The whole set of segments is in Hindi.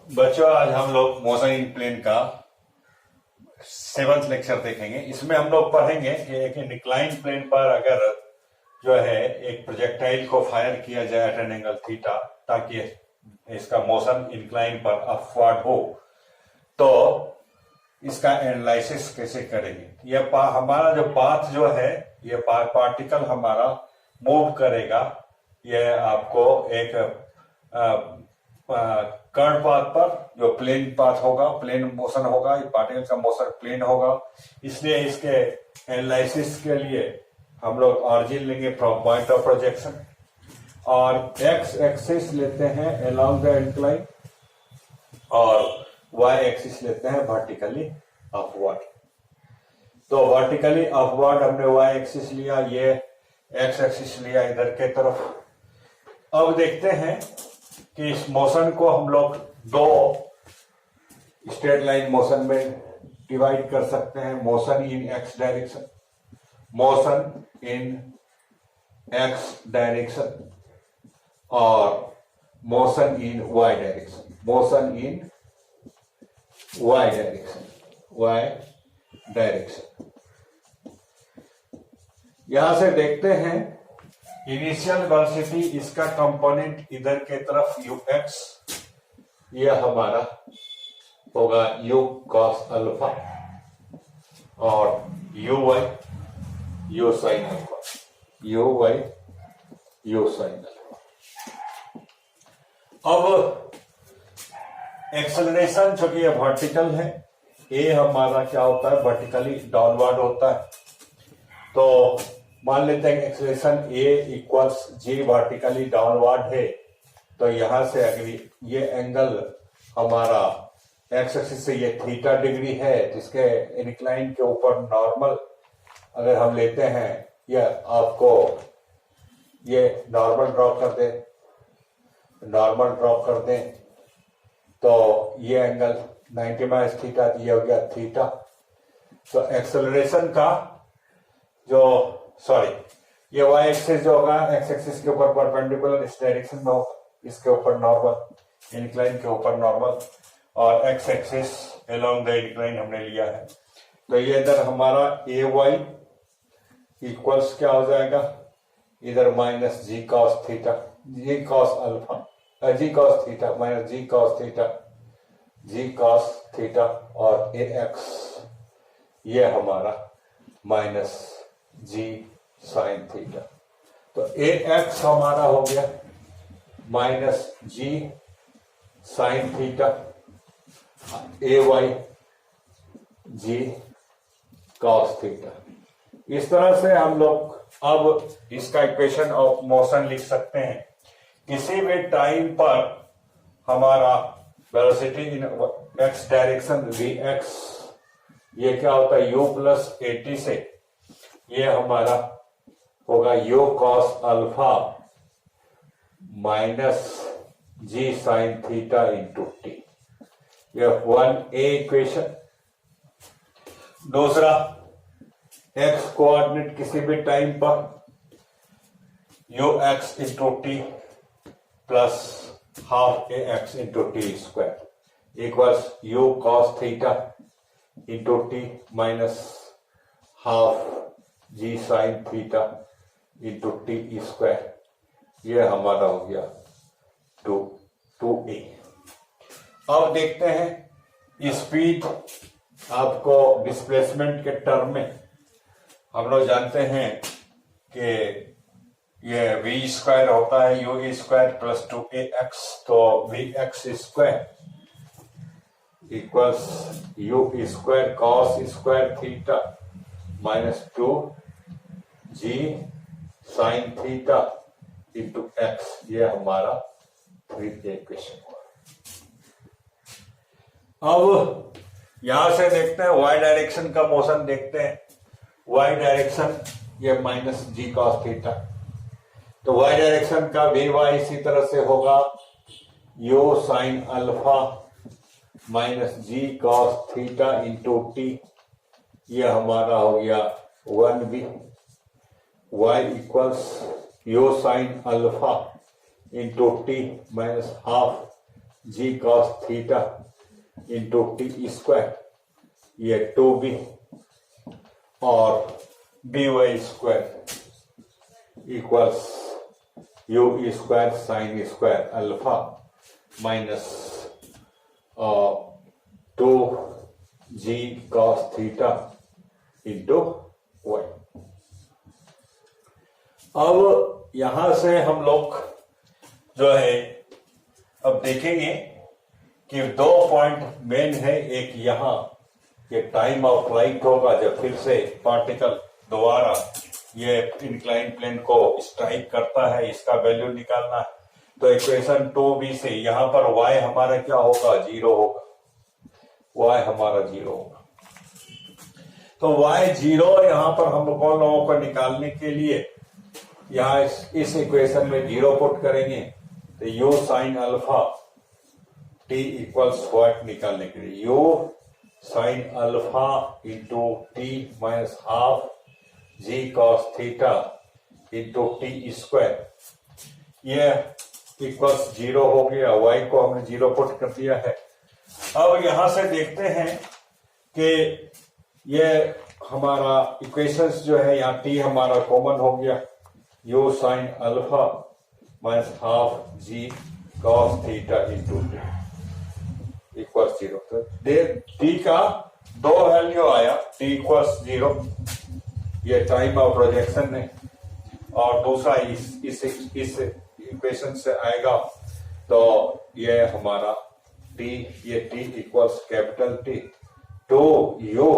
बच्चों, आज हम लोग मोशन इन प्लेन का 7th लेक्चर देखेंगे। इसमें हम लोग पढ़ेंगे कि एक इंक्लाइन प्लेन पर अगर जो है एक प्रोजेक्टाइल को फायर किया जाए एट एन एंगल थीटा, ताकि इसका मोशन इंक्लाइन पर अपवर्ड हो, तो इसका एनालिसिस कैसे करेंगे। ये हमारा जो पाथ जो है, ये पार्टिकल हमारा मूव करेगा। ये आपको एक कर्व पाथ पर जो प्लेन पाथ होगा, प्लेन मोशन होगा, ये पार्टिकल का मोशन प्लेन होगा। इसलिए इसके एनालिसिस के लिए हम लोग ऑरिजिन लेंगे फ्रॉम पॉइंट ऑफ प्रोजेक्शन और एक्स एक्सिस लेते हैं अलोंग द इंक्लाइन और वाई एक्सिस लेते हैं वर्टिकली अपवर्ड। तो वर्टिकली अपवर्ड हमने वाई एक्सिस लिया, ये एक्स एक्सिस लिया इधर के तरफ। अब देखते हैं कि इस मोशन को हम लोग दो स्ट्रेट लाइन मोशन में डिवाइड कर सकते हैं। Motion in x direction, motion in x direction और motion in Y direction, motion in Y direction, Y direction. यहां से देखते हैं इनिशियल वेलोसिटी, इसका कंपोनेंट इधर के तरफ ux, यह हमारा होगा u cos अल्फा और uy u sin alpha, uy u sin alpha. अब एक्सेलरेशन चूंकि ये वर्टिकल है, ए हमारा क्या होता है, वर्टिकली डाउनवर्ड होता है। तो मान लेते हैं एक्सेलरेशन ए इक्वल्स जी वर्टिकली डाउनवर्ड है, तो यहां से अगर ये एंगल हमारा एक्स एक्सिस से ये थीटा डिग्री है, जिसके इंक्लाइन के ऊपर नॉर्मल अगर हम लेते हैं, ये आपको ये नॉर्मल ड्रॉ कर दे, नॉर्मल ड्रॉ कर दें तो ये एंगल 90 माइनस थीटा, ये हो गया थीटा। तो एक्सेलरेशन का जो ये वाई एक्सिस जो होगा एक्स एक्सिस के ऊपर परपेंडिकुलर इस डायरेक्शन में होगा, इसके ऊपर नॉर्मल, इंक्लाइन के ऊपर नॉर्मल, और x axis along the incline हमने लिया है। तो ये इधर हमारा ए वाई इक्वल्स क्या हो जाएगा, इधर माइनस जी कॉस थीटा, जी कॉस अल्फा, जी cos theta minus G cos theta, जी कॉस थीटा, और ए एक्स ये हमारा माइनस जी साइन थीटा। तो ए एक्स हमारा हो गया माइनस जी साइन थीटा, ए वाई जी कॉस थीटा। इस तरह से हम लोग अब इसका इक्वेशन ऑफ मोशन लिख सकते हैं। किसी भी टाइम पर हमारा velocity in x direction v x, ये क्या होता है u प्लस 80 से, ये हमारा होगा u cos अल्फा माइनस जी साइन थीटा इंटू टी। यह 1a इक्वेशन। दूसरा, x कोऑर्डिनेट किसी भी टाइम पर ux into T plus half A X into T square equals u cos theta into T minus half ji sine theta into T square. यह हमारा हो गया 2a। अब देखते हैं स्पीड, आपको डिस्प्लेसमेंट के टर्म में हम लोग जानते हैं कि ये v स्क्वायर होता है u स्क्वायर प्लस 2ax, तो vx square equals u square cos square theta minus 2 जी साइन थीटा इंटू एक्स। ये हमारा 3a इक्वेशन हुआ। अब यहां से देखते हैं y डायरेक्शन का मोशन देखते हैं। y डायरेक्शन ये माइनस जी कॉस थीटा, तो y डायरेक्शन का वी वाई इसी तरह से होगा u sine alpha minus G cos theta into T. ये हमारा हो गया 1b। y equals u sine alpha into T minus half G cos theta into T square, ये 2b, और B Y square equals U square sine square alpha minus 2g cos theta into Y. अब यहां से हम लोग जो है अब देखेंगे कि 2 पॉइंट मेन है। एक यहां ये टाइम ऑफ फ्लाइट होगा जब फिर से पार्टिकल दोबारा ये इंक्लाइन प्लेन को स्ट्राइक करता है, इसका वैल्यू निकालना है। तो इक्वेशन 2b से यहां पर y हमारा क्या होगा, 0 होगा, y हमारा 0 होगा। तो y 0 यहां पर हम लोगों को निकालने के लिए यहां इस इक्वेशन में 0 पुट करेंगे, तो u sine alpha t equals what निकालने के लिए u sine alpha into T minus half G cos theta into T square, ये इक्वल्स 0 हो गया। y को हमने 0 पुट कर दिया है। अब यहां से देखते हैं कि ये हमारा इक्वेशंस जो है यहाँ t हमारा कॉमन हो गया, u sine alpha minus half G cos theta into T equals 0। तो t का 2 वैल्यू आया, t इक्वल्स 0, ये टाइम ऑफ प्रोजेक्शन है, और दूसरा इस इक्वेशन से आएगा तो ये हमारा t, ये t equals capital T two u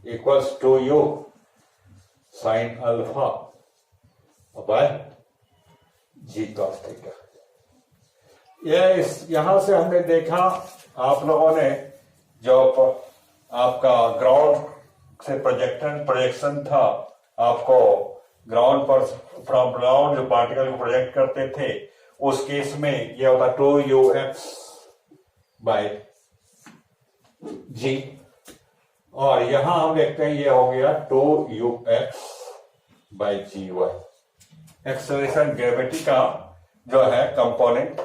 equals two u sine alpha by g cos theta. यहां से हमने देखा, आप लोगों ने जो आपका ग्राउंड से प्रोजेक्शन था, आपको ग्राउंड पर फ्रॉम ग्राउंड जो पार्टिकल को प्रोजेक्ट करते थे, उस केस में यह होता 2ux बाय जी, और यहां हम देखते हैं ये हो गया 2ux बाय जी वाई। एक्सेलरेशन ग्रेविटी का जो है कंपोनेंट,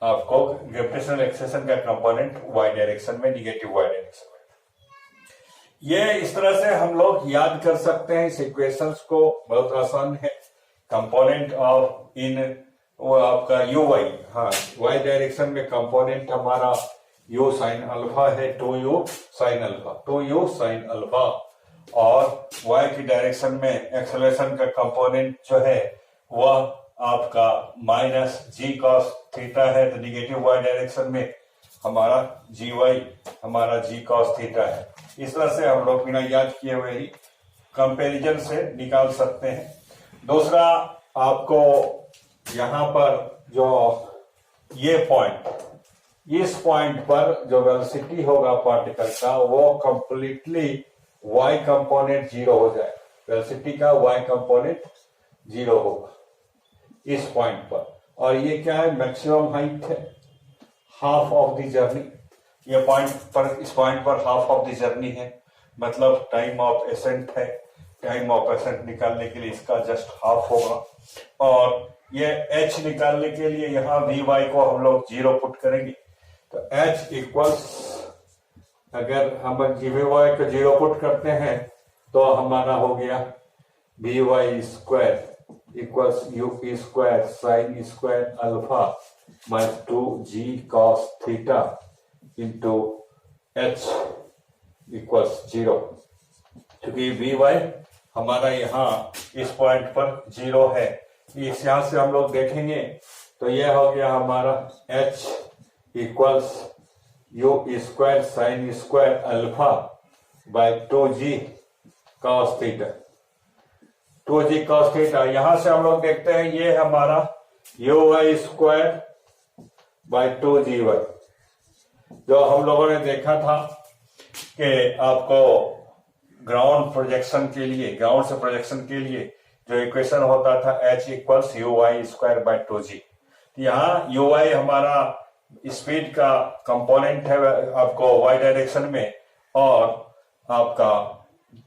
आपको ग्रेविटेशनल एक्सेलरेशन का कंपोनेंट वाई डायरेक्शन में, निगेटिव वाई डायरेक्शन में। ये इस तरह से हम लोग याद कर सकते हैं इस इक्वेशंस को, बहुत आसान है। कंपोनेंट ऑफ इन वो आपका यू वाई, हाँ वाई डायरेक्शन में कंपोनेंट हमारा यू साइन अल्फा है, 2u sine alpha, 2u sine alpha, और वाई की डायरेक्शन में एक्सेलरेशन का कंपोनेंट जो है वह आपका माइनस जी कॉस थीटा है, तो निगेटिव वाई डायरेक्शन में हमारा जी वाई हमारा जी कॉस थीटा है। इस तरह से हम लोग बिना याद किए हुए ही कंपैरिजन से निकाल सकते हैं। दूसरा, आपको यहां पर जो ये पॉइंट, इस पॉइंट पर जो वेलोसिटी होगा पार्टिकल का वो कंप्लीटली y कंपोनेंट 0 हो जाए, वेलोसिटी का y कंपोनेंट 0 होगा इस पॉइंट पर। और ये क्या है, मैक्सिमम हाइट है, हाफ ऑफ द जर्नी। ये पॉइंट पर, इस पॉइंट पर हाफ ऑफ द जर्नी है, मतलब टाइम ऑफ एसेंट है। टाइम ऑफ एसेंट निकालने के लिए इसका जस्ट हाफ होगा, और ये h निकालने के लिए यहाँ vy को हम लोग 0 पुट करेंगे, तो h इक्वल्स, अगर हम vy को 0 पुट करते हैं तो हमारा हो गया vy square equals u square sine square alpha minus 2g cos theta into h equals 0। क्योंकि vy हमारा यहाँ इस पॉइंट पर 0 है, इस यहां से हम लोग देखेंगे तो यह हो गया हमारा h equals u square sine square alpha by 2g cos theta, 2g cos theta. यहां से हम लोग देखते हैं ये हमारा uy स्क्वायर बाय 2gy, जो हम लोगों ने देखा था कि आपको ग्राउंड प्रोजेक्शन के लिए, ग्राउंड से प्रोजेक्शन के लिए जो इक्वेशन होता था h equals uy square by 2g। यहाँ uy हमारा स्पीड का कंपोनेंट है आपको y डायरेक्शन में, और आपका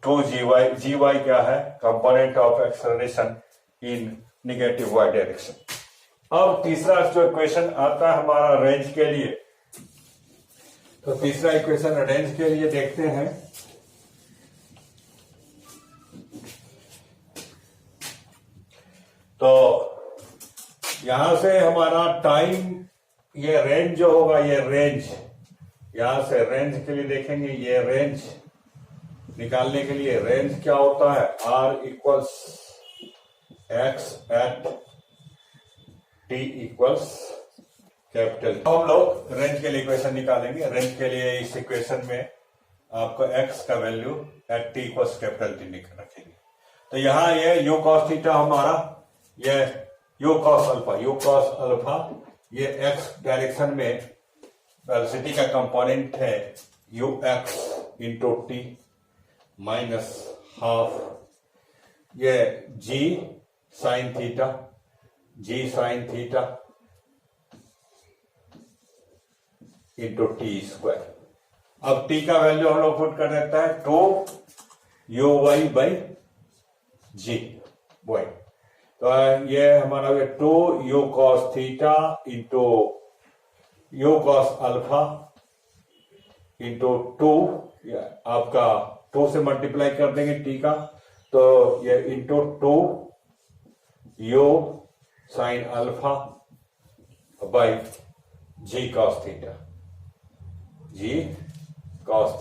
2gy क्या है, component of acceleration in negative y direction. अब तीसरा जो इक्वेशन आता है हमारा रेंज के लिए, तो तीसरा इक्वेशन रेंज के लिए देखते हैं। तो यहां से हमारा टाइम, ये रेंज जो होगा, ये रेंज, यहां से रेंज के लिए देखेंगे, ये रेंज निकालने के लिए रेंज क्या होता है, R equals x at T equals capital. तो हम लोग रेंज के लिए इक्वेशन निकालेंगे। रेंज के लिए इस इक्वेशन में आपको x का value at T equals capital T रखेंगे। तो यहां ये u cos थीटा हमारा, ये u cos अल्फा, ये x डायरेक्शन में वेलोसिटी का कंपोनेंट है ux into T minus half, ये g sign theta into T square. अब t का वैल्यू हम लोग पुट कर देता है 2uy बाई जी वाई। तो ये हमारा 2u cos theta into u cos alpha into 2, आपका 2 से मल्टीप्लाई कर देंगे t का, तो ये into 2u sine alpha by g cos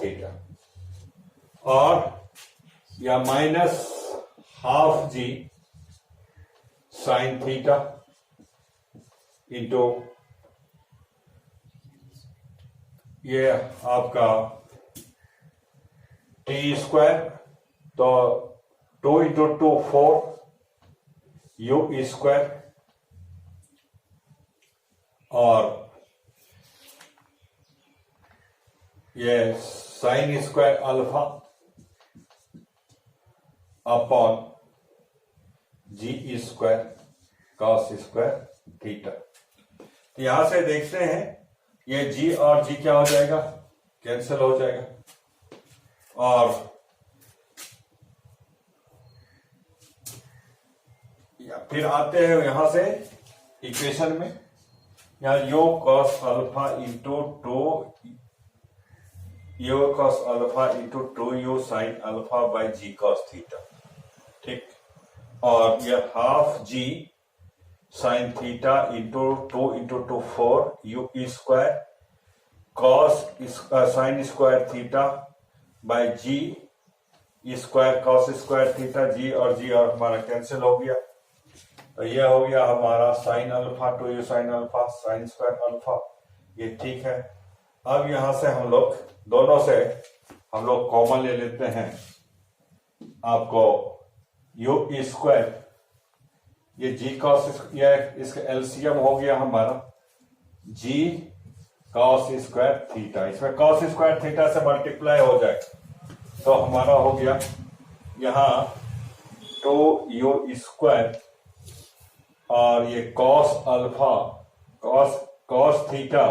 theta, और या माइनस हाफ जी साइन थीटा इंटू ये आपका टी स्क्वायर, तो 2 इंटू 2 4 यू स्क्वायर, और ये साइन स्क्वायर अल्फा अपॉन जी स्क्वायर कॉस स्क्वायर थीटा। तो यहां से देखते हैं ये जी और जी क्या हो जाएगा, कैंसिल हो जाएगा, और फिर आते हैं यहां से इक्वेशन में, यहां U cos alpha into 2 U cos alpha into 2u sine alpha by G cos theta, ठीक, और ये half ji sine theta into 2 into 2 4 U square cos sine square theta by G square cos square theta, G और हमारा कैंसिल हो गया। तो ये हो गया हमारा sine alpha 2u sine alpha sign square alpha, ये ठीक है। अब यहां से हम लोग दोनों से हम लोग कॉमन ले लेते हैं, आपको यू स्क्वायर, ये जी कॉस, ये इसका एलसीएम हो गया हमारा जी कॉस स्क्वायर थीटा, इसमें कॉस स्क्वायर थीटा से मल्टीप्लाई हो जाए, तो हमारा हो गया यहां 2u स्क्वायर, और ये cos alpha cos theta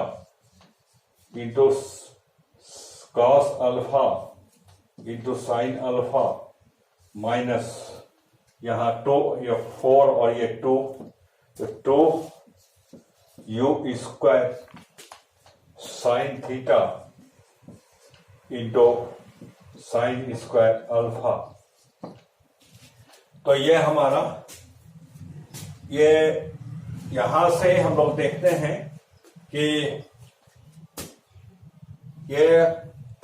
into cos alpha into sine alpha minus यहां 2, ये 4 और ये 2, तो 2u square sine theta into sign square alpha. तो ये हमारा, ये यहां से हम लोग देखते हैं कि ये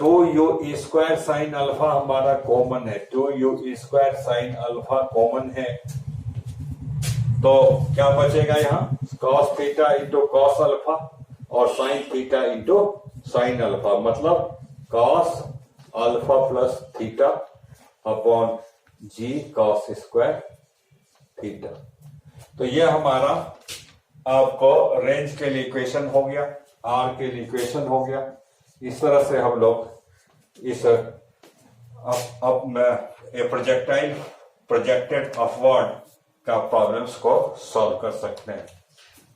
2u स्क्वायर साइन अल्फा हमारा कॉमन है, 2u square sine alpha common है, तो क्या बचेगा यहाँ, cos theta into cos alpha और sine theta into sine alpha, मतलब cos alpha plus theta upon G cos square theta. तो ये हमारा आपको रेंज के लिए इक्वेशन हो गया, आर के लिए इक्वेशन हो गया। इस तरह से हम लोग इस प्रोजेक्टेड अपवर्ड का प्रॉब्लम्स को सॉल्व कर सकते हैं।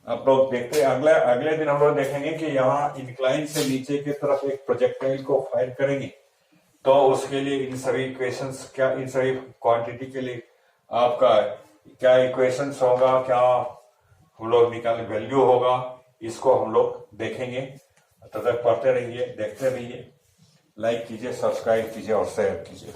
आप लोग देखते हैं अगले दिन हम लोग देखेंगे कि यहाँ इंक्लाइन से नीचे की तरफ एक प्रोजेक्टाइल को फायर करेंगे, तो उसके लिए इन सभी इक्वेशंस, क्या इन सभी क्वांटिटी के लिए आपका क्या इक्वेशंस होगा, क्या हम लोग निकाले वैल्यू होगा, इसको हम लोग देखेंगे। तब तक पढ़ते रहिए, देखते रहिए, लाइक कीजिए, सब्सक्राइब कीजिए और शेयर कीजिए।